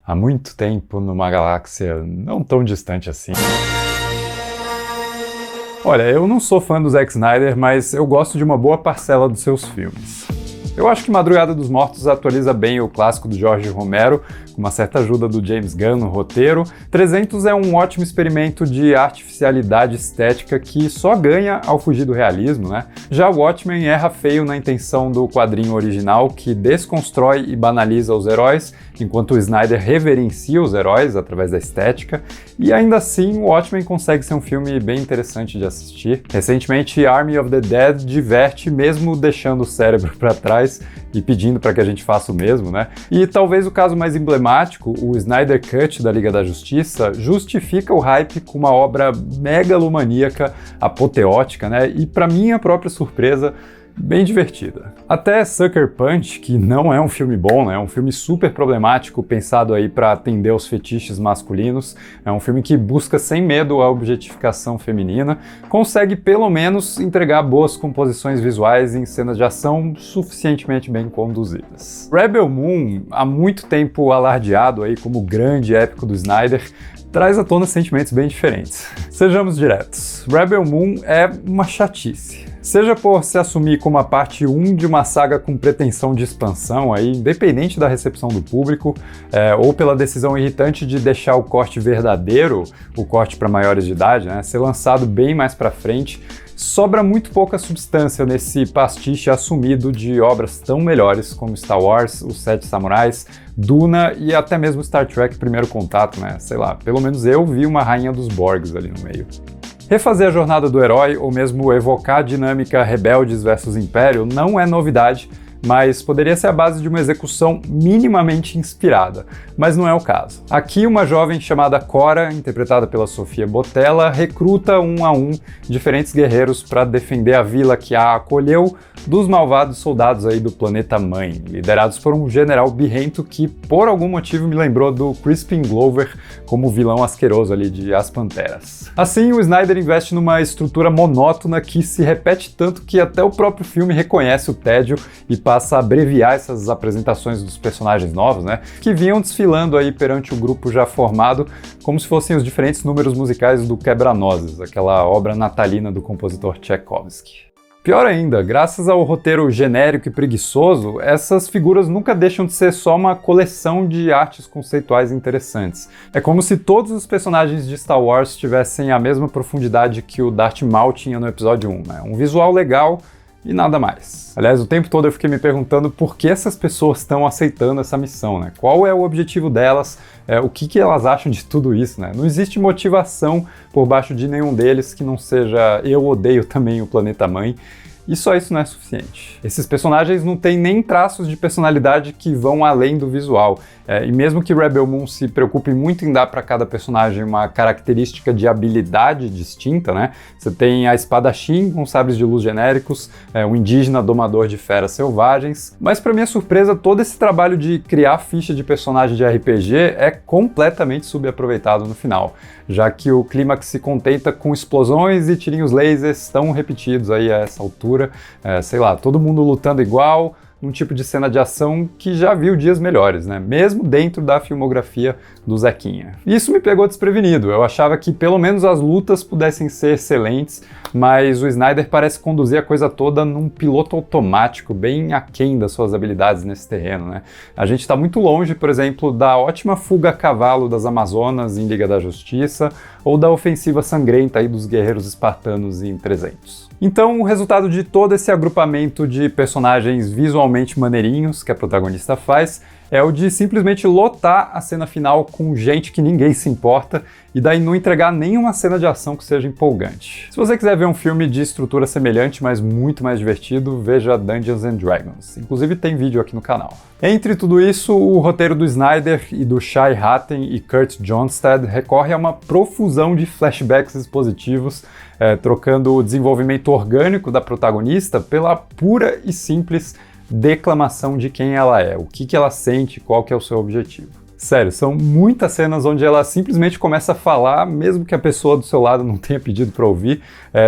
há muito tempo numa galáxia não tão distante assim. Olha, eu não sou fã do Zack Snyder, mas eu gosto de uma boa parcela dos seus filmes. Eu acho que Madrugada dos Mortos atualiza bem o clássico do Jorge Romero, com uma certa ajuda do James Gunn no roteiro. 300 é um ótimo experimento de artificialidade estética que só ganha ao fugir do realismo, né? Já Watchmen erra feio na intenção do quadrinho original, que desconstrói e banaliza os heróis, enquanto o Snyder reverencia os heróis através da estética. E ainda assim, o Watchmen consegue ser um filme bem interessante de assistir. Recentemente, Army of the Dead diverte mesmo deixando o cérebro para trás e pedindo para que a gente faça o mesmo, né? E talvez o caso mais emblemático, o Snyder Cut da Liga da Justiça, justifica o hype com uma obra megalomaníaca, apoteótica, né? E para minha própria surpresa, bem divertida. Até Sucker Punch, que não é um filme bom, né? É um filme super problemático, pensado aí para atender aos fetiches masculinos. É um filme que busca sem medo a objetificação feminina, consegue pelo menos entregar boas composições visuais em cenas de ação suficientemente bem conduzidas. Rebel Moon, há muito tempo alardeado aí como o grande épico do Snyder, traz à tona sentimentos bem diferentes. Sejamos diretos, Rebel Moon é uma chatice. Seja por se assumir como a parte 1 de uma saga com pretensão de expansão, aí, independente da recepção do público, ou pela decisão irritante de deixar o corte verdadeiro, o corte para maiores de idade, né, ser lançado bem mais para frente, sobra muito pouca substância nesse pastiche assumido de obras tão melhores como Star Wars, Os Sete Samurais, Duna e até mesmo Star Trek Primeiro Contato, né? Sei lá, pelo menos eu vi uma Rainha dos Borgs ali no meio. Refazer a jornada do herói, ou mesmo evocar a dinâmica rebeldes versus império, não é novidade, mas poderia ser a base de uma execução minimamente inspirada, mas não é o caso. Aqui uma jovem chamada Cora, interpretada pela Sofia Boutella, recruta um a um diferentes guerreiros para defender a vila que a acolheu dos malvados soldados aí do planeta Mãe, liderados por um general birrento que por algum motivo me lembrou do Crispin Glover como vilão asqueroso ali de As Panteras. Assim, o Snyder investe numa estrutura monótona que se repete tanto que até o próprio filme reconhece o tédio e passa a abreviar essas apresentações dos personagens novos, né, que vinham desfilando aí perante o grupo já formado, como se fossem os diferentes números musicais do Quebra-Nozes, aquela obra natalina do compositor Tchaikovsky. Pior ainda, graças ao roteiro genérico e preguiçoso, essas figuras nunca deixam de ser só uma coleção de artes conceituais interessantes. É como se todos os personagens de Star Wars tivessem a mesma profundidade que o Darth Maul tinha no episódio 1, né? Um visual legal e nada mais. Aliás, o tempo todo eu fiquei me perguntando por que essas pessoas estão aceitando essa missão, né? Qual é o objetivo delas? O que elas acham de tudo isso, né? Não existe motivação por baixo de nenhum deles que não seja eu odeio também o planeta mãe. E só isso não é suficiente. Esses personagens não têm nem traços de personalidade que vão além do visual. E mesmo que Rebel Moon se preocupe muito em dar para cada personagem uma característica de habilidade distinta, né? Você tem a espadachim com sabres de luz genéricos, o indígena domador de feras selvagens, mas para minha surpresa, todo esse trabalho de criar ficha de personagem de RPG é completamente subaproveitado no final, já que o clímax se contenta com explosões e tirinhos lasers tão repetidos aí a essa altura, sei lá, todo mundo lutando igual, um tipo de cena de ação que já viu dias melhores, né? Mesmo dentro da filmografia do Zequinha. Isso me pegou desprevenido, eu achava que pelo menos as lutas pudessem ser excelentes, mas o Snyder parece conduzir a coisa toda num piloto automático, bem aquém das suas habilidades nesse terreno, né? A gente está muito longe, por exemplo, da ótima fuga a cavalo das Amazonas em Liga da Justiça, ou da ofensiva sangrenta aí dos guerreiros espartanos em 300. Então, o resultado de todo esse agrupamento de personagens visualmente maneirinhos que a protagonista faz é o de simplesmente lotar a cena final com gente que ninguém se importa e daí não entregar nenhuma cena de ação que seja empolgante. Se você quiser ver um filme de estrutura semelhante, mas muito mais divertido, veja Dungeons and Dragons. Inclusive tem vídeo aqui no canal. Entre tudo isso, o roteiro do Snyder e do Shai Hatten e Kurt Johnstad recorre a uma profusão de flashbacks expositivos, trocando o desenvolvimento orgânico da protagonista pela pura e simples declamação de quem ela é, o que ela sente, qual que é o seu objetivo. Sério, são muitas cenas onde ela simplesmente começa a falar, mesmo que a pessoa do seu lado não tenha pedido para ouvir,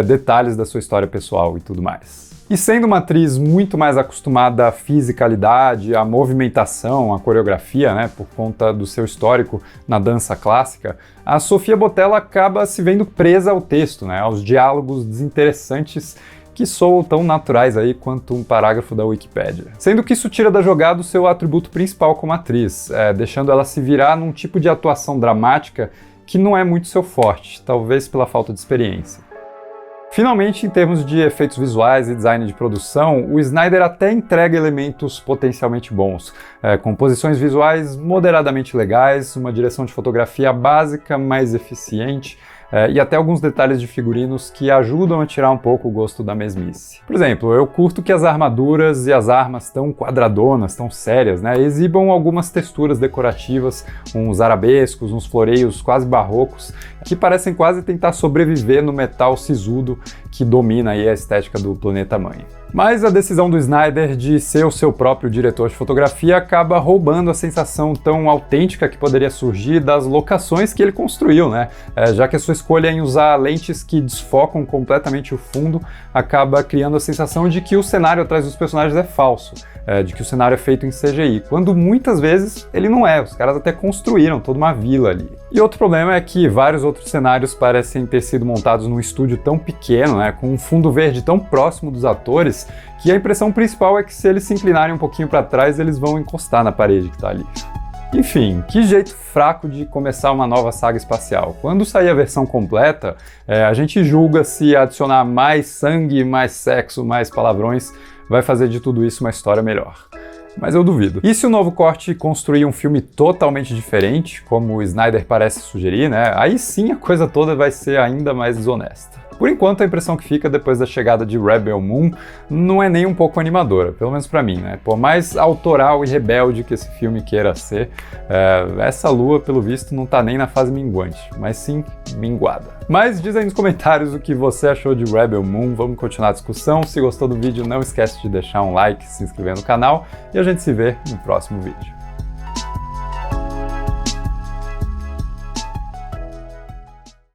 detalhes da sua história pessoal e tudo mais. E sendo uma atriz muito mais acostumada à fisicalidade, à movimentação, à coreografia, né, por conta do seu histórico na dança clássica, a Sofia Boutella acaba se vendo presa ao texto, né, aos diálogos desinteressantes que soam tão naturais aí quanto um parágrafo da Wikipédia. Sendo que isso tira da jogada o seu atributo principal como atriz, deixando ela se virar num tipo de atuação dramática que não é muito seu forte, talvez pela falta de experiência. Finalmente, em termos de efeitos visuais e design de produção, o Snyder até entrega elementos potencialmente bons, composições visuais moderadamente legais, uma direção de fotografia básica, mais eficiente, e até alguns detalhes de figurinos que ajudam a tirar um pouco o gosto da mesmice. Por exemplo, eu curto que as armaduras e as armas tão quadradonas, tão sérias, né, exibam algumas texturas decorativas, uns arabescos, uns floreios quase barrocos, que parecem quase tentar sobreviver no metal sisudo que domina aí a estética do Planeta Mãe. Mas a decisão do Snyder de ser o seu próprio diretor de fotografia acaba roubando a sensação tão autêntica que poderia surgir das locações que ele construiu, né? Já que a sua escolha em usar lentes que desfocam completamente o fundo acaba criando a sensação de que o cenário atrás dos personagens é falso, de que o cenário é feito em CGI, quando muitas vezes ele não é, os caras até construíram toda uma vila ali. E outro problema é que vários outros cenários parecem ter sido montados num estúdio tão pequeno, né, com um fundo verde tão próximo dos atores, que a impressão principal é que se eles se inclinarem um pouquinho para trás, eles vão encostar na parede que está ali. Enfim, que jeito fraco de começar uma nova saga espacial. Quando sair a versão completa, a gente julga se adicionar mais sangue, mais sexo, mais palavrões vai fazer de tudo isso uma história melhor. Mas eu duvido. E se o novo corte construir um filme totalmente diferente, como o Snyder parece sugerir, né? Aí sim a coisa toda vai ser ainda mais desonesta. Por enquanto, a impressão que fica depois da chegada de Rebel Moon não é nem um pouco animadora, pelo menos pra mim, né? Por mais autoral e rebelde que esse filme queira ser, essa lua, pelo visto, não tá nem na fase minguante, mas sim minguada. Mas diz aí nos comentários o que você achou de Rebel Moon, vamos continuar a discussão. Se gostou do vídeo, não esquece de deixar um like, se inscrever no canal e a gente se vê no próximo vídeo.